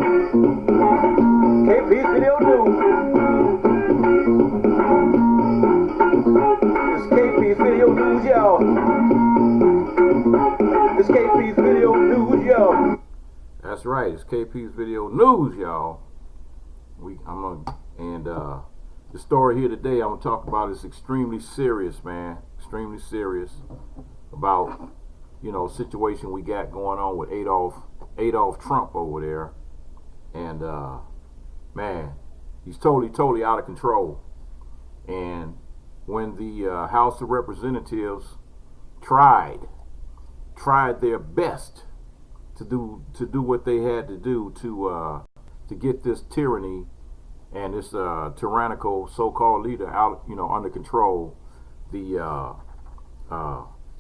KP Video News. It's KP Video News, y'all. It's KP Video News, y'all. That's right. It's KP's Video News, y'all. The story here today I'm gonna talk about is extremely serious, man. Extremely serious about, situation we got going on with Adolph Trump over there, and man, he's totally out of control. And when the House of Representatives tried their best to do what they had to do to get this tyranny and this tyrannical so-called leader out, under control.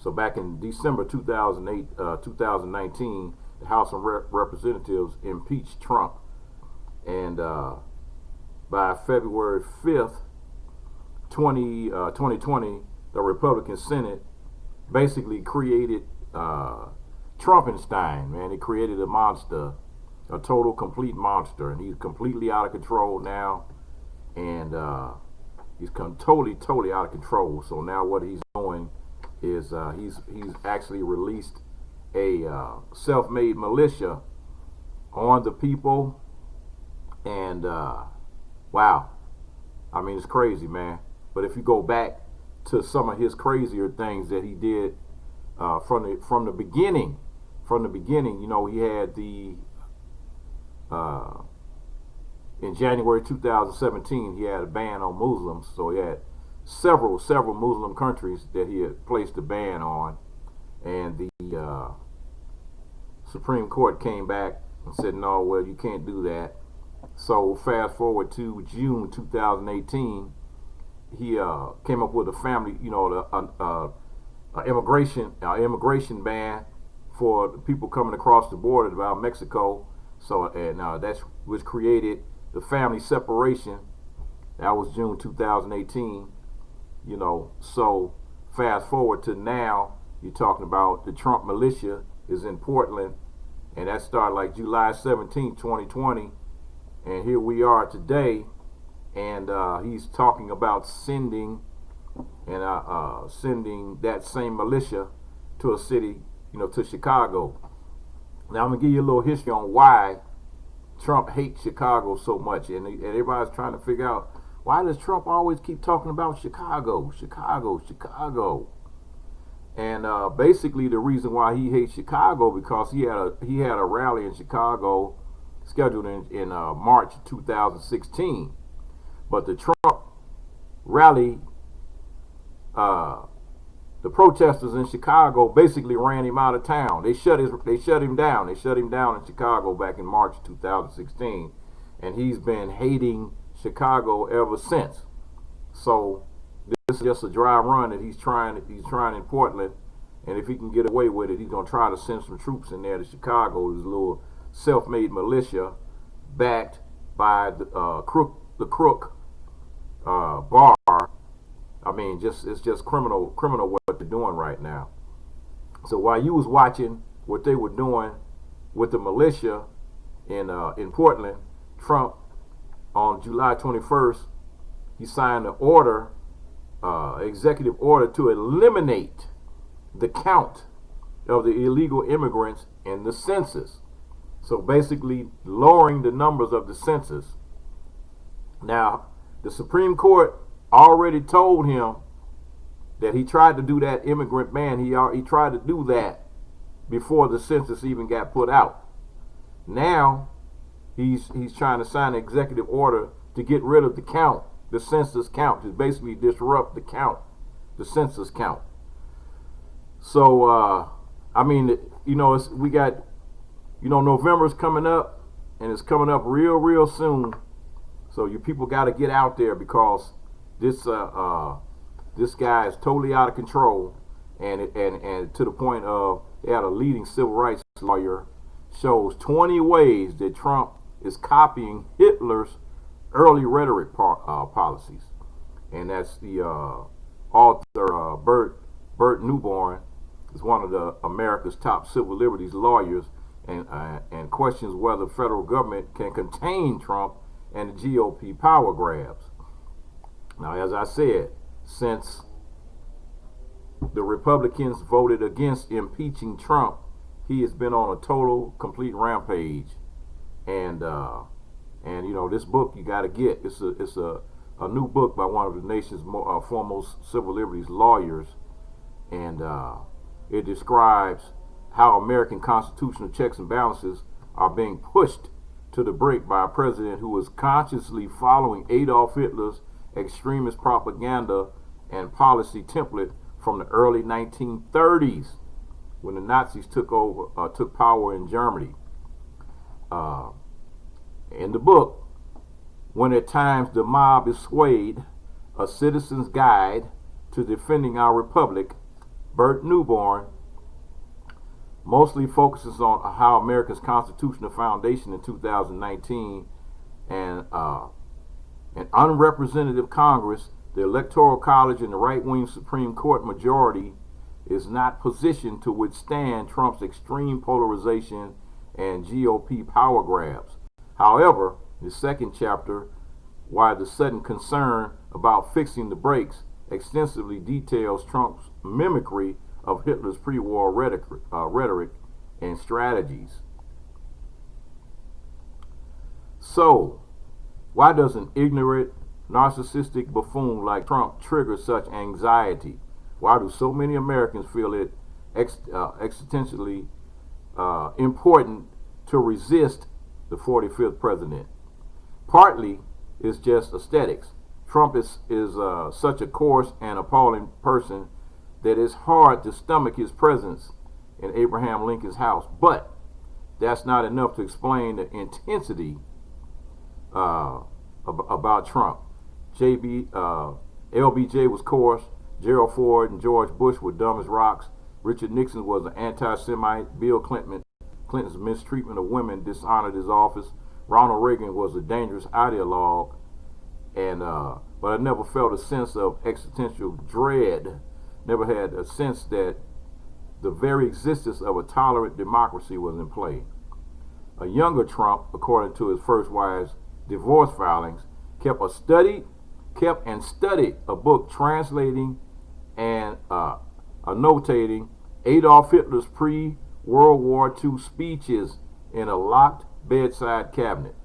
So back in December 2019, the House of Representatives impeached Trump, and by February 5th, 2020, the Republican Senate basically created Trumpenstein, man. It created a monster, a total, complete monster, and he's completely out of control now, and he's totally out of control. So now what he's doing is he's actually released a self-made militia on the people, and wow, I mean, it's crazy, man. But if you go back to some of his crazier things that he did from the beginning, he had in January 2017, he had a ban on Muslims. So he had several Muslim countries that he had placed a ban on, and the Supreme Court came back and said, no, well, you can't do that. So fast forward to June 2018, he came up with a family, immigration ban for people coming across the border about Mexico. So and that's which created the family separation. That was June 2018. So fast forward to now, you're talking about the Trump militia is in Portland, and that started like July 17, 2020, and here we are today, and he's talking about sending that same militia to a city, to Chicago. Now I'm gonna give you a little history on why Trump hates Chicago so much, and everybody's trying to figure out, why does Trump always keep talking about Chicago? And basically the reason why he hates Chicago, because he had a rally in Chicago scheduled in March 2016, but the Trump rally, the protesters in Chicago basically ran him out of town. They shut him down. They shut him down in Chicago back in March 2016, and he's been hating Chicago ever since. So this is just a dry run that he's trying in Portland, and if he can get away with it, he's gonna try to send some troops in there to Chicago. This little self-made militia backed by the crook bar. I mean, it's just criminal what they're doing right now. So while you was watching what they were doing with the militia in Portland, Trump on July 21st, he signed an order, executive order to eliminate the count of the illegal immigrants in the census. So basically lowering the numbers of the census. Now, the Supreme Court already told him that he tried to do that immigrant ban. He tried to do that before the census even got put out. Now he's trying to sign an executive order to get rid of the count, the census count, to basically disrupt the count, the census count. So I mean, we got, November's coming up, and it's coming up real soon. So you people got to get out there, because this guy is totally out of control, and to the point of, they had a leading civil rights lawyer shows 20 ways that Trump is copying Hitler's early rhetoric policies, and that's the author BURT NEUBORNE is one of America's top civil liberties lawyers, and questions whether the federal government can contain Trump and the GOP power grabs. Now, as I said, since the Republicans voted against impeaching Trump, he has been on a total, complete rampage. And you know, this book you got to get. It's a new book by one of the nation's foremost civil liberties lawyers, and it describes how American constitutional checks and balances are being pushed to the brink by a president who is consciously following Adolf Hitler's extremist propaganda and policy template from the early 1930s, when the Nazis took power in Germany. In the book, When at Times the Mob is Swayed, A Citizen's Guide to Defending Our Republic, BURT NEUBORNE mostly focuses on how America's constitutional foundation in 2019 and an unrepresentative Congress, the Electoral College, and the right-wing Supreme Court majority is not positioned to withstand Trump's extreme polarization and GOP power grabs. However, the second chapter, Why the Sudden Concern About Fixing the Brakes, extensively details Trump's mimicry of Hitler's pre-war rhetoric and strategies. So, why does an ignorant, narcissistic buffoon like Trump trigger such anxiety? Why do so many Americans feel it existentially important to resist the 45th president? Partly, it's just aesthetics. Trump is such a coarse and appalling person that it's hard to stomach his presence in Abraham Lincoln's house. But that's not enough to explain the intensity about Trump. LBJ was coarse. Gerald Ford and George Bush were dumb as rocks. Richard Nixon was an anti-Semite. Bill Clinton's mistreatment of women dishonored his office. Ronald Reagan was a dangerous ideologue, but I never felt a sense of existential dread. Never had a sense that the very existence of a tolerant democracy was in play. A younger Trump, according to his first wife's divorce filings, kept and studied a book translating and annotating Adolf Hitler's pre-World War II speeches in a locked bedside cabinet.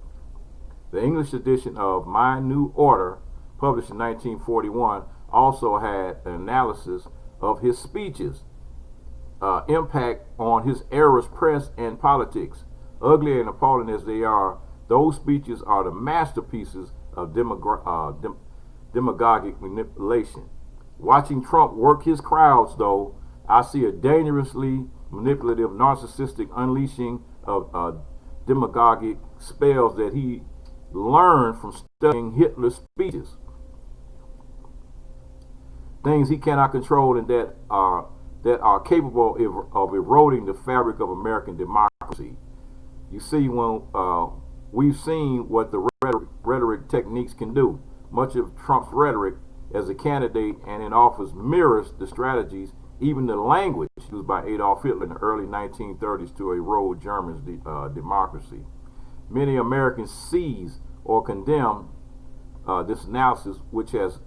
The English edition of My New Order, published in 1941, also had an analysis of his speeches, impact on his era's press and politics. Ugly and appalling as they are, those speeches are the masterpieces of demagogic manipulation. Watching Trump work his crowds, though, I see a dangerously manipulative, narcissistic unleashing of demagogic spells that he learned from studying Hitler's speeches. Things he cannot control and that are capable of eroding the fabric of American democracy. You see, when we've seen what the rhetoric techniques can do. Much of Trump's rhetoric as a candidate and in office mirrors the strategies, even the language used by Adolf Hitler in the early 1930s to erode Germany's democracy. Many Americans seize or condemn this analysis, which has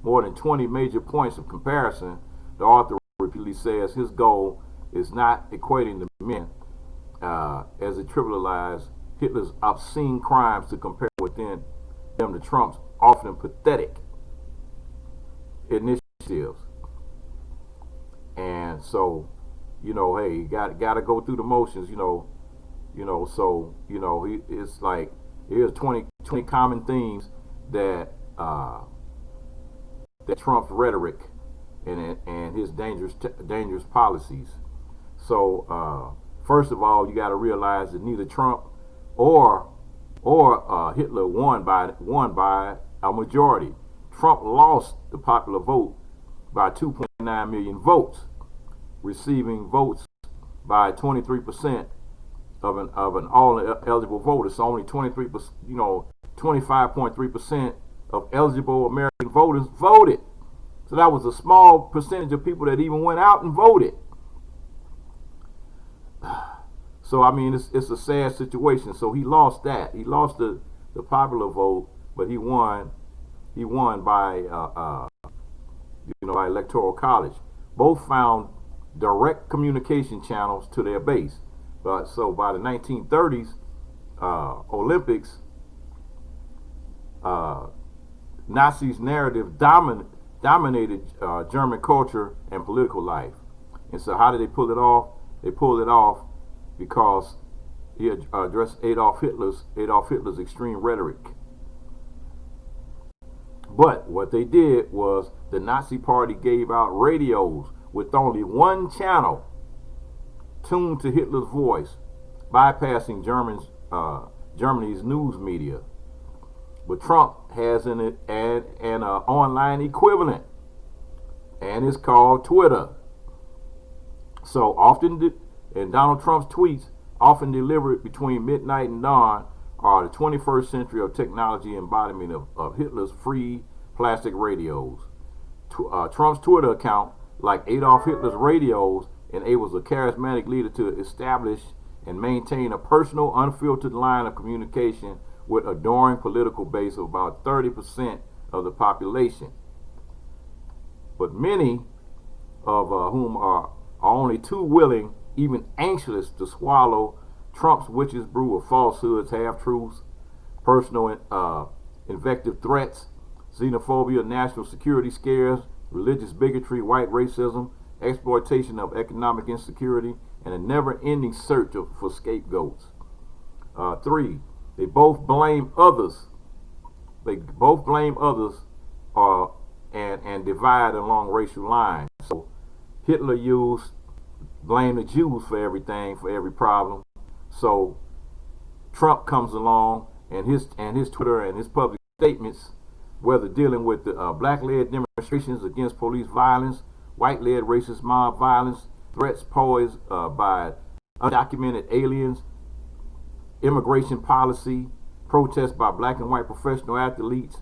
more than 20 major points of comparison. The author repeatedly says his goal is not equating the men as it trivializes Hitler's obscene crimes to compare within them to Trump's often pathetic initiatives. And so, you know, hey, you got to go through the motions, so, it's like, here's 20 common themes that Trump's rhetoric and his dangerous policies. So, first of all, you got to realize that neither Trump or Hitler won by a majority. Trump lost the popular vote by 2.9 million votes, receiving votes by 23% of an all eligible voter. So only 25.3% of eligible American voters voted. So that was a small percentage of people that even went out and voted. So I mean, it's a sad situation. So he lost that. He lost the popular vote, but he won. He won by by electoral college. Both found direct communication channels to their base. But so by the 1930s Olympics, Nazis' narrative dominated German culture and political life. And so how did they pull it off? They pulled it off because he addressed Adolf Hitler's extreme rhetoric. But what they did was the Nazi Party gave out radios with only one channel tuned to Hitler's voice, bypassing Germany's news media. But Trump has an online equivalent, and it's called Twitter. So often, and Donald Trump's tweets, often delivered between midnight and dawn, are the 21st century of technology embodiment of Hitler's free plastic radios. Trump's Twitter account, like Adolf Hitler's radios, enables a charismatic leader to establish and maintain a personal, unfiltered line of communication with adoring political base of about 30% of the population. But many of whom are only too willing, even anxious, to swallow Trump's witch's brew of falsehoods, half-truths, personal invective threats, xenophobia, national security scares, religious bigotry, white racism, exploitation of economic insecurity, and a never-ending search for scapegoats. 3, they both blame others. And divide along racial lines. So Hitler blamed the Jews for everything, for every problem. So Trump comes along, and his Twitter and his public statements, whether dealing with the black-led demonstrations against police violence, white-led racist mob violence, threats posed by undocumented aliens, immigration policy, protests by black and white professional athletes,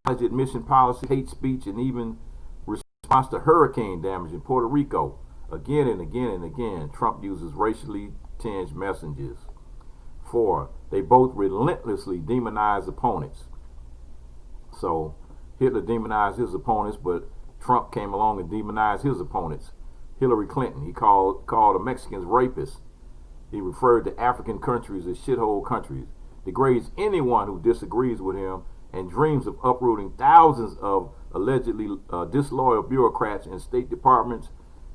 college admission policy, hate speech, and even response to hurricane damage in Puerto Rico. Again and again and again, Trump uses racially tinged messages. 4, they both relentlessly demonize opponents. So Hitler demonized his opponents, but Trump came along and demonized his opponents. Hillary Clinton, he called the Mexicans rapists. He referred to African countries as shithole countries, degrades anyone who disagrees with him, and dreams of uprooting thousands of allegedly disloyal bureaucrats in state departments,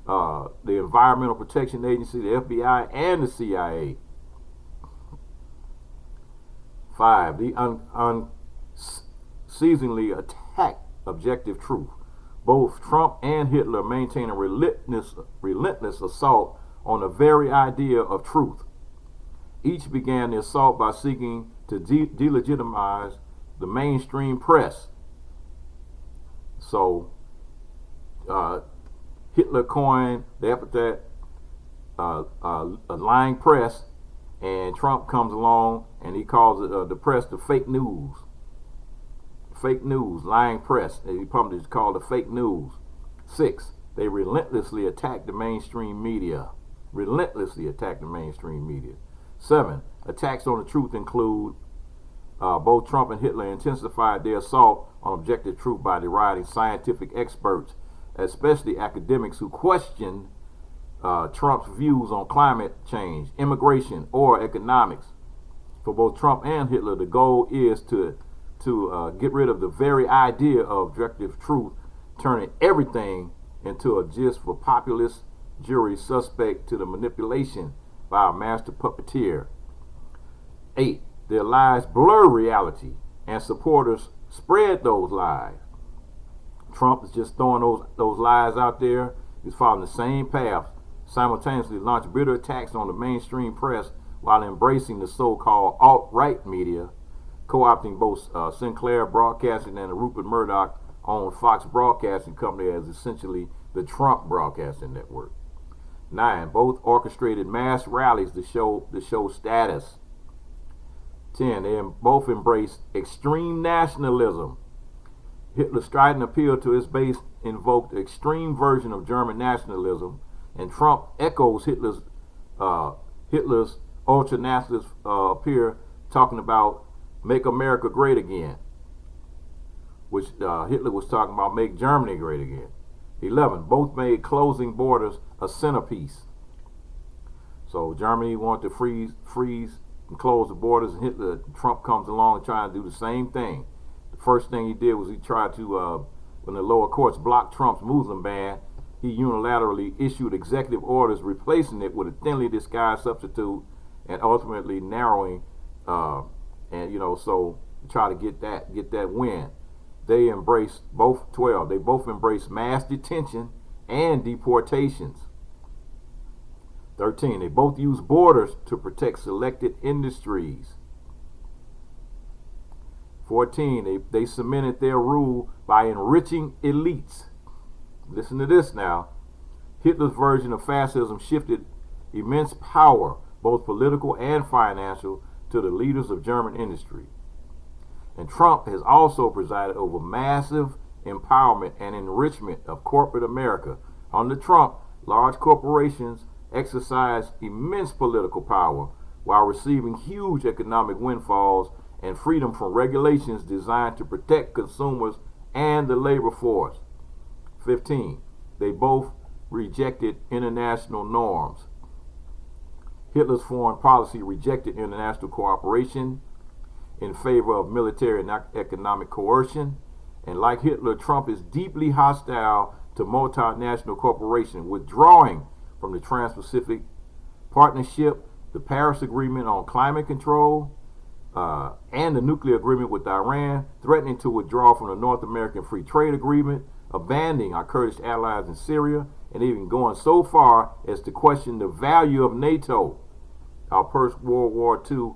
the Environmental Protection Agency, the FBI, and the CIA. 5, they unceasingly attack objective truth. Both Trump and Hitler maintain a relentless assault on the very idea of truth. Each began the assault by seeking to delegitimize the mainstream press. So Hitler coined the epithet a lying press, and Trump comes along and he calls it the press the fake news. Fake news, lying press. He published called the fake news. 6, they relentlessly attack the mainstream media. 7, attacks on the truth include both Trump and Hitler intensified their assault on objective truth by deriding scientific experts, especially academics who questioned Trump's views on climate change, immigration, or economics. For both Trump and Hitler, the goal is to get rid of the very idea of objective truth, turning everything into a gist for populist jury suspect to the manipulation by a master puppeteer. 8, their lies blur reality, and supporters spread those lies. Trump is just throwing those lies out there. He's following the same path, simultaneously launch bitter attacks on the mainstream press while embracing the so-called alt-right media, co-opting both Sinclair Broadcasting and the Rupert Murdoch-owned Fox Broadcasting Company as essentially the Trump Broadcasting Network. 9, both orchestrated mass rallies to show status. 10, they both embraced extreme nationalism. Hitler's strident appeal to his base invoked an extreme version of German nationalism, and Trump echoes Hitler's ultra-nationalists appear talking about make America great again, which Hitler was talking about make Germany great again. 11, both made closing borders a centerpiece. So Germany wanted to freeze and close the borders, and Trump comes along and trying to do the same thing. The first thing he did was he tried to, when the lower courts blocked Trump's Muslim ban, he unilaterally issued executive orders replacing it with a thinly disguised substitute, and ultimately narrowing, so try to get that win. They embraced both 12. They both embraced mass detention and deportations. 13. They both used borders to protect selected industries. 14. They cemented their rule by enriching elites. Listen to this now. Hitler's version of fascism shifted immense power, both political and financial, to the leaders of German industry. And Trump has also presided over massive empowerment and enrichment of corporate America. Under Trump, large corporations exercise immense political power while receiving huge economic windfalls and freedom from regulations designed to protect consumers and the labor force. 15. They both rejected international norms. Hitler's foreign policy rejected international cooperation in favor of military and economic coercion. And like Hitler, Trump is deeply hostile to multinational corporations, withdrawing from the Trans-Pacific Partnership, the Paris Agreement on climate control, and the nuclear agreement with Iran, threatening to withdraw from the North American Free Trade Agreement, abandoning our Kurdish allies in Syria, and even going so far as to question the value of NATO, our post-World War II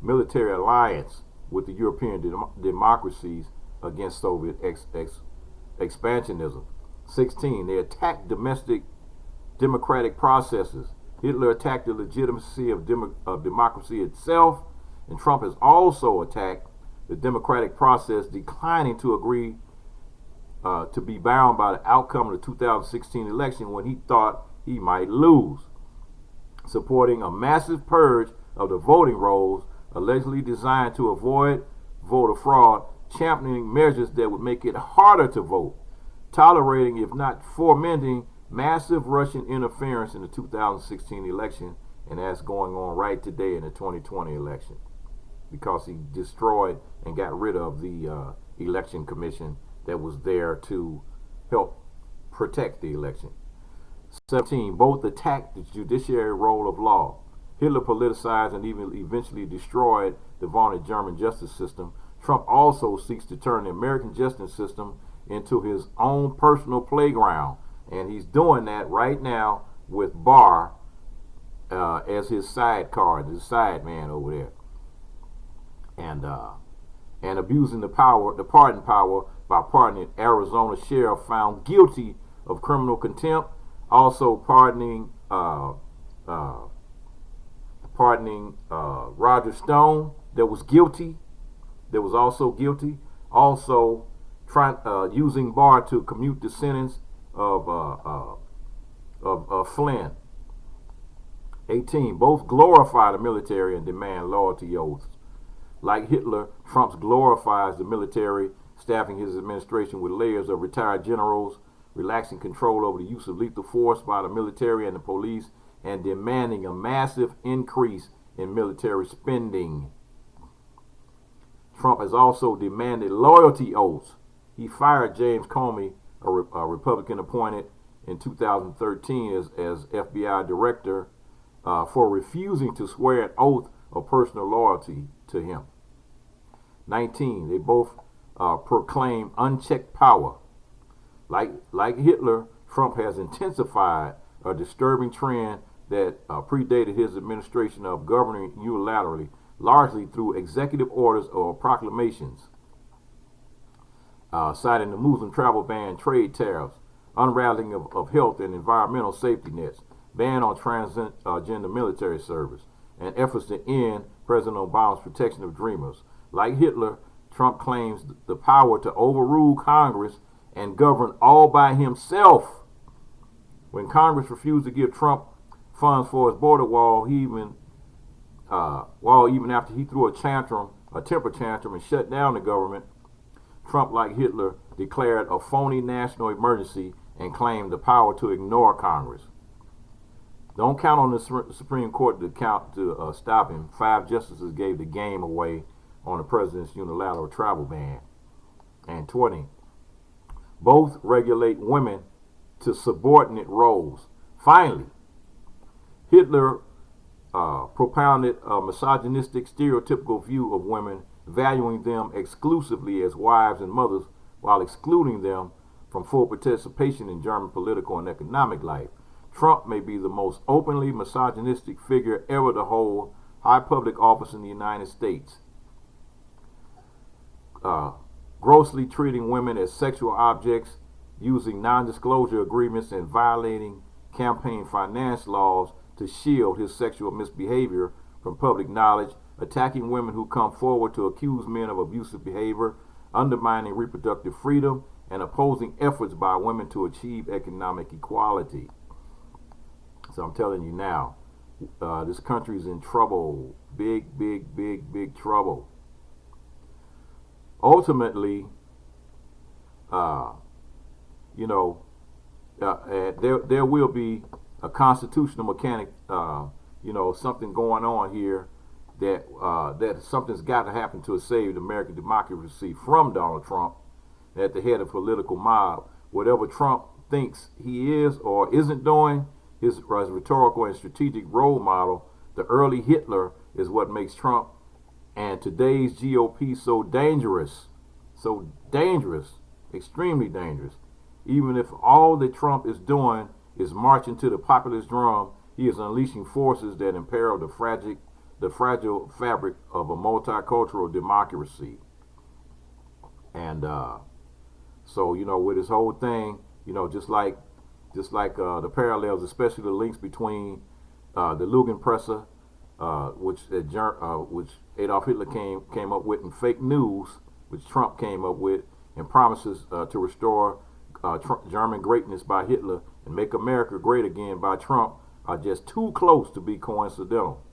military alliance with the European democracies against Soviet expansionism. 16. They attacked domestic democratic processes. Hitler attacked the legitimacy of democracy itself, and Trump has also attacked the democratic process, declining to agree to be bound by the outcome of the 2016 election when he thought he might lose, supporting a massive purge of the voting rolls allegedly designed to avoid voter fraud, championing measures that would make it harder to vote, tolerating, if not fomenting, massive Russian interference in the 2016 election, and that's going on right today in the 2020 election, because he destroyed and got rid of the election commission that was there to help protect the election. 17. Both attacked the judiciary role of law. Hitler politicized and even eventually destroyed the vaunted German justice system. Trump also seeks to turn the American justice system into his own personal playground, and he's doing that right now with Barr as his sidecar, his side man over there, and abusing the pardon power by pardoning Arizona sheriff found guilty of criminal contempt, also pardoning Roger Stone that was also guilty, also using Barr to commute the sentence of Flynn. 18. Both glorify the military and demand loyalty oaths. Like Hitler, Trump glorifies the military, staffing his administration with layers of retired generals, relaxing control over the use of lethal force by the military and the police, and demanding a massive increase in military spending. Trump has also demanded loyalty oaths. He fired James Comey, a Republican appointed in 2013 as FBI director, for refusing to swear an oath of personal loyalty to him. 19. They both proclaim unchecked power. Like Hitler, Trump has intensified a disturbing trend that predated his administration of governing unilaterally, largely through executive orders or proclamations, citing the Muslim travel ban, trade tariffs, unraveling of health and environmental safety nets, ban on transgender military service, and efforts to end President Obama's protection of dreamers. Like Hitler, Trump claims the power to overrule Congress and govern all by himself. When Congress refused to give Trump funds for his border wall. Even after he threw a temper tantrum, and shut down the government, Trump, like Hitler, declared a phony national emergency and claimed the power to ignore Congress. Don't count on the Supreme Court to stop him. 5 justices gave the game away on the president's unilateral travel ban. And 20, both regulate women to subordinate roles. Finally, Hitler propounded a misogynistic, stereotypical view of women, valuing them exclusively as wives and mothers while excluding them from full participation in German political and economic life. Trump may be the most openly misogynistic figure ever to hold high public office in the United States. Grossly treating women as sexual objects, using non-disclosure agreements, and violating campaign finance laws to shield his sexual misbehavior from public knowledge, attacking women who come forward to accuse men of abusive behavior, undermining reproductive freedom, and opposing efforts by women to achieve economic equality. So I'm telling you now, this country is in trouble. Big trouble. Ultimately, there will be a constitutional mechanic, something going on here that something's got to happen to save American democracy from Donald Trump at the head of political mob. Whatever Trump thinks he is or isn't doing, his rhetorical and strategic role model, the early Hitler, is what makes Trump and today's GOP so dangerous, extremely dangerous. Even if all that Trump is doing is marching to the populist drum, he is unleashing forces that imperil the fragile fabric of a multicultural democracy. And so, with this whole thing, just like the parallels, especially the links between the Lügenpresse, which Adolf Hitler came up with, and fake news, which Trump came up with, and promises to restore German greatness by Hitler and make America great again by Trump, are just too close to be coincidental.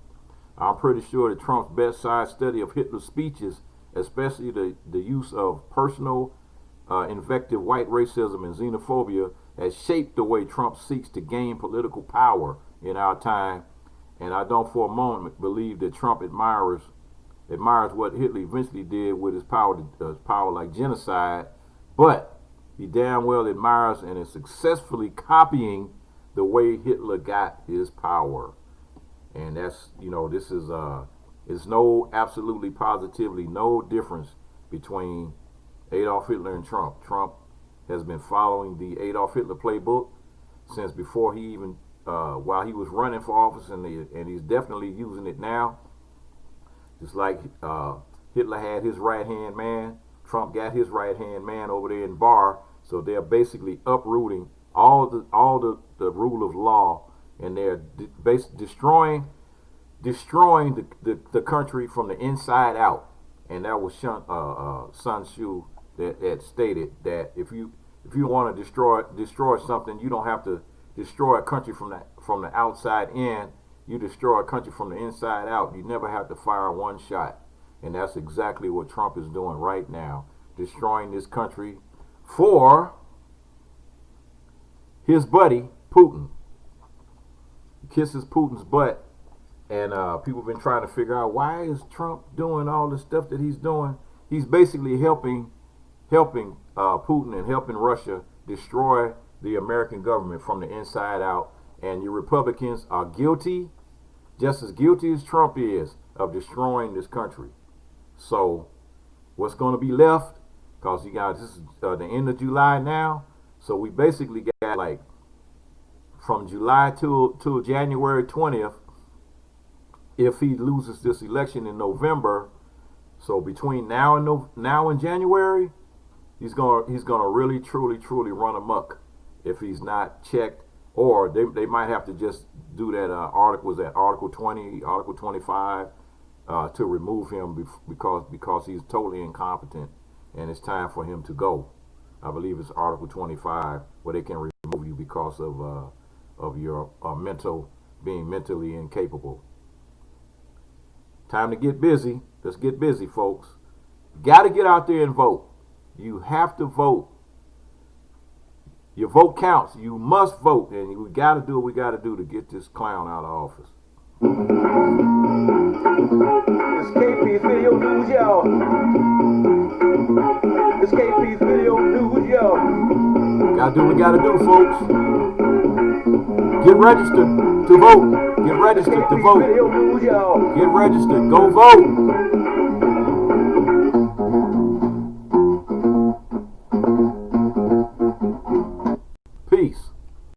I'm pretty sure that Trump's bedside study of Hitler's speeches, especially the use of personal invective white racism and xenophobia, has shaped the way Trump seeks to gain political power in our time. And I don't for a moment believe that Trump admires what Hitler eventually did with his power like genocide, but he damn well admires and is successfully copying the way Hitler got his power. And that's, this is absolutely positively no difference between Adolf Hitler and Trump. Trump has been following the Adolf Hitler playbook since before he even, while he was running for office, and he's definitely using it now. Just like Hitler had his right-hand man, Trump got his right-hand man over there in Bar. So they're basically uprooting all the rule of law, and they're destroying the country from the inside out. And that was Sun Tzu that stated that if you want to destroy something, you don't have to destroy a country from the outside in. You destroy a country from the inside out. You never have to fire one shot. And that's exactly what Trump is doing right now, destroying this country for his buddy Putin. He kisses Putin's butt, and people have been trying to figure out, why is Trump doing all the stuff that he's doing. He's basically helping Putin and helping Russia destroy the American government from the inside out. And your Republicans are guilty, just as guilty as Trump is, of destroying this country. So what's going to be left, because you guys, this is the end of July now, so we basically got like from July till January 20th. If he loses this election in November, so between now and January, he's gonna really truly run amok if he's not checked. Or they might have to just do that article, was that Article 20, Article 25, to remove him because he's totally incompetent, and it's time for him to go. I believe it's Article 25, where they can remove you because of your mental being mentally incapable. Time to get busy. Let's get busy, folks. Got to get out there and vote. You have to vote. Your vote counts. You must vote, and we got to do what we got to do to get this clown out of office. It's KP's Video News, y'all. It's KP's Video News, y'all. Gotta do what we gotta do, folks. Get registered to vote. Get registered to KP's vote. Video News, y'all. Get registered. Go vote.